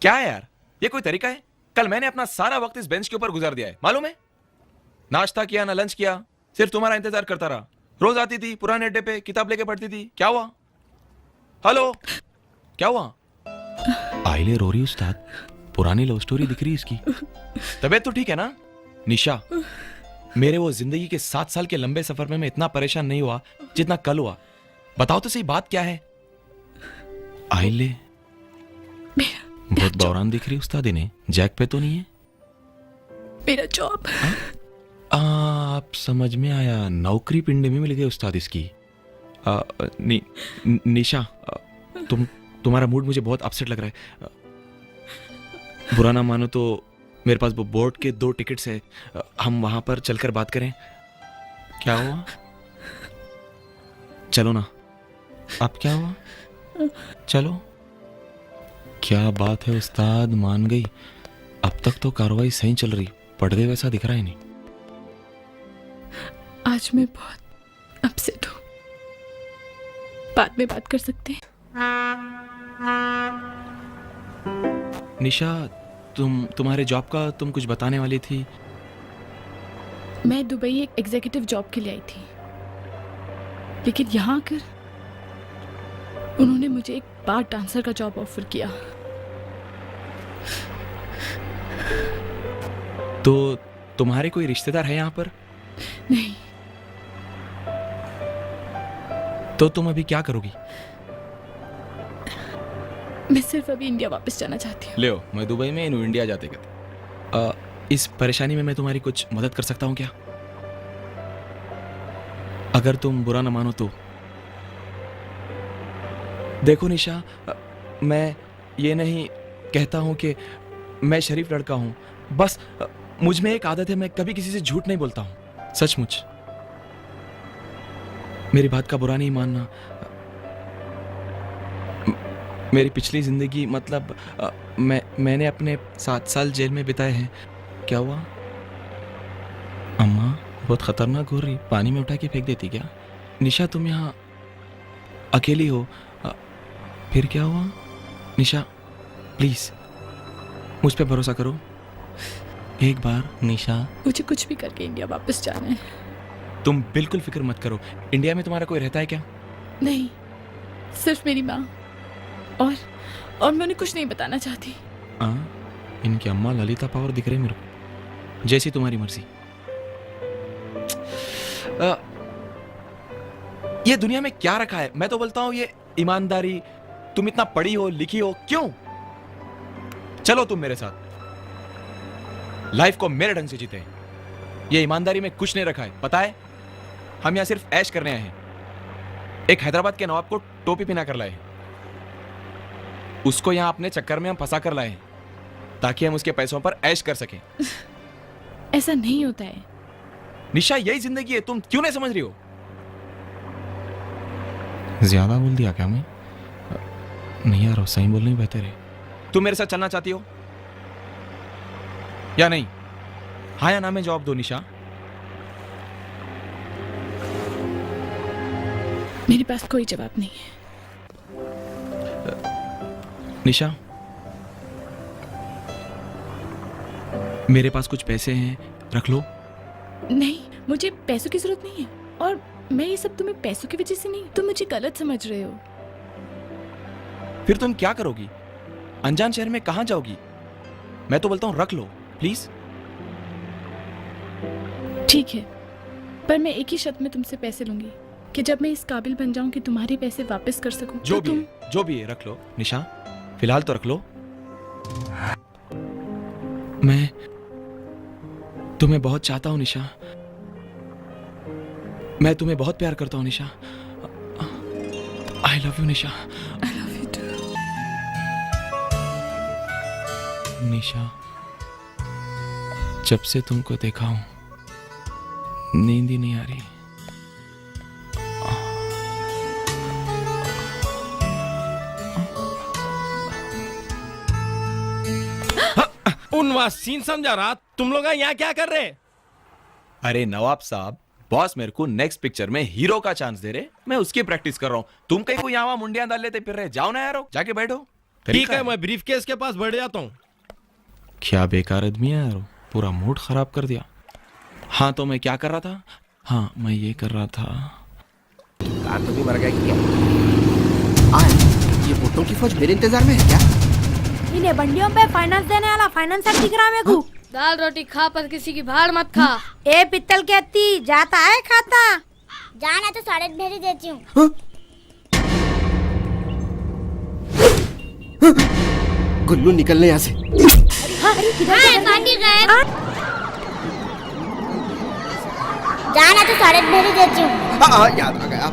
क्या है यार, ये कोई तरीका है? कल मैंने अपना सारा वक्त इस बेंच के ऊपर गुजार दिया है, मालूम है? नाश्ता किया ना लंच किया, सिर्फ तुम्हारा इंतजार करता रहा। रोज आती थी पुराने अड्डे पे, किताब लेके पढ़ती थी। क्या हुआ? हेलो, क्या हुआ? आइले रो रही उस्ताद, पुरानी लव स्टोरी दिख रही इसकी। तबीयत तो ठीक है ना? निशा, मेरे वो जिंदगी के 7 साल के लंबे सफर में मैं इतना परेशान नहीं हुआ जितना कल हुआ। बताओ तो सही, बात क्या है? आइले बहुत दौरान दिख रही उस्ताद, इन्हें जैक पे तो नहीं है? मेरा जॉब। आप समझ में आया, नौकरी पिंडे में मिल गई उस्ताद इसकी। निशा, तुम्हारा मूड मुझे बहुत अपसेट लग रहा है। बुरा ना मानो तो मेरे पास वो बोर्ड के 2 टिकट्स है, हम वहां पर चलकर बात करें। क्या हुआ? चलो ना। अब क्या हुआ? चलो। क्या बात है उस्ताद, मान गई। अब तक तो कार्रवाई सही चल रही, पढ़ गए वैसा दिख रहा है नहीं। आज मैं बहुत अपसेट हूँ, बाद में बात कर सकते हैं? निशा, तुम्हारे जॉब का तुम कुछ बताने वाली थी। मैं दुबई एक एग्जीक्यूटिव जॉब के लिए आई थी, लेकिन यहाँ आकर उन्होंने मुझे एक बार डांसर का जॉब ऑफर किया। तो तुम्हारे कोई रिश्तेदार है यहाँ पर? नहीं। तो तुम अभी क्या करोगी? मैं सिर्फ अभी इंडिया वापस जाना चाहती हूँ। ले, मैं दुबई में इन इंडिया जाते कहते। इस परेशानी में मैं तुम्हारी कुछ मदद कर सकता हूँ क्या? अगर तुम बुरा ना मानो तो। देखो निशा, मैं ये नहीं कहता हूं कि मैं शरीफ लड़का हूं, बस मुझ में एक आदत है, मैं कभी किसी से झूठ नहीं बोलता हूं, सचमुच। मेरी बात का बुरा नहीं मानना। मेरी पिछली जिंदगी, मतलब मैंने अपने 7 साल जेल में बिताए हैं। क्या हुआ? अम्मा बहुत खतरनाक हो रही, पानी में उठा के फेंक देती क्या? निशा, तुम यहाँ अकेली हो। फिर क्या हुआ? निशा प्लीज मुझ पे भरोसा करो एक बार। निशा, मुझे कुछ भी करके इंडिया वापस जाना है। तुम बिल्कुल फिक्र मत करो। इंडिया में तुम्हारा कोई रहता है क्या? नहीं, सिर्फ मेरी माँ, और मैं उन्हें कुछ नहीं बताना चाहती। इनकी अम्मा ललिता पावर दिख रही मेरे को। जैसी तुम्हारी मर्जी। ये दुनिया में क्या रखा है? मैं तो बोलता हूं ये ईमानदारी। तुम इतना पढ़ी हो लिखी हो, क्यों? चलो तुम मेरे साथ, लाइफ को मेरे ढंग से जीते। ये ईमानदारी में कुछ नहीं रखा है, पता है? हम यहां सिर्फ ऐश करने आए हैं। एक हैदराबाद के नवाब को टोपी पहना कर लाए हैं, उसको यहां अपने चक्कर में हम फंसा कर लाए हैं ताकि हम उसके पैसों पर ऐश कर सकें। ऐसा नहीं होता है निशा, यही जिंदगी है, तुम क्यों नहीं समझ रही हो? ज्यादा बोल दिया क्या मैं? नहीं यार, सही बोलना ही बेहतर है। तुम मेरे साथ चलना चाहती हो या नहीं? हाँ या ना में जवाब दो निशा। मेरे पास कोई जवाब नहीं है। निशा, मेरे पास कुछ पैसे हैं, रख लो। नहीं, मुझे पैसों की जरूरत नहीं है, और मैं ये सब तुम्हें पैसों की वजह से नहीं, तुम मुझे गलत समझ रहे हो। फिर तुम क्या करोगी? अनजान शहर में कहां जाओगी? मैं तो बोलता हूं रख लो प्लीज। ठीक है, पर मैं एक ही शर्त में तुमसे पैसे लूंगी कि जब मैं इस काबिल बन जाऊं कि तुम्हारे पैसे वापस कर सकूं। जो भी है, जो भी है रख लो निशा, फिलहाल तो रख लो। मैं तुम्हें बहुत चाहता हूं निशा, मैं तुम्हें बहुत प्यार करता हूं Nisha. I love you Nisha. I love you too. Nisha, जब से तुमको देखा हूं नींद ही नहीं आ रही। उनवा सीन समझा रहा, तुम लोग यहाँ क्या कर रहे? अरे नवाब साहब, बॉस मेरे को नेक्स्ट पिक्चर में हीरो का चांस दे रहे, मैं उसकी प्रैक्टिस कर रहा हूँ। तुम कहीं को यहाँ मुंडियां डाल लेते फिर रहे, जाओ ना यारो, जाके बैठो। ठीक है, मैं ब्रीफ केस के पास बढ़ जाता हूँ। क्या बेकार आदमी है यार, पूरा मूड खराब कर दिया। हाँ तो मैं क्या कर रहा था? हाँ मैं ये कर रहा था। कार तो भी मर गया कि क्या? आए, ये वोटों की फौज मेरे इंतजार में है क्या? इन्हें बंडियों पे फाइनेंस देने वाला फाइनेंसर दिख रहा है मेरे को। दाल रोटी खा पर किसी की भाड़ मत खा। ए पित्तल के अत्ती जाता है खाता। जाना तो 8.5 भेज देती हूँ। गुल्लू निकलने यहाँ से। काटी गए। जाना तो 8.5 भेज देती हूँ। याद आ गया।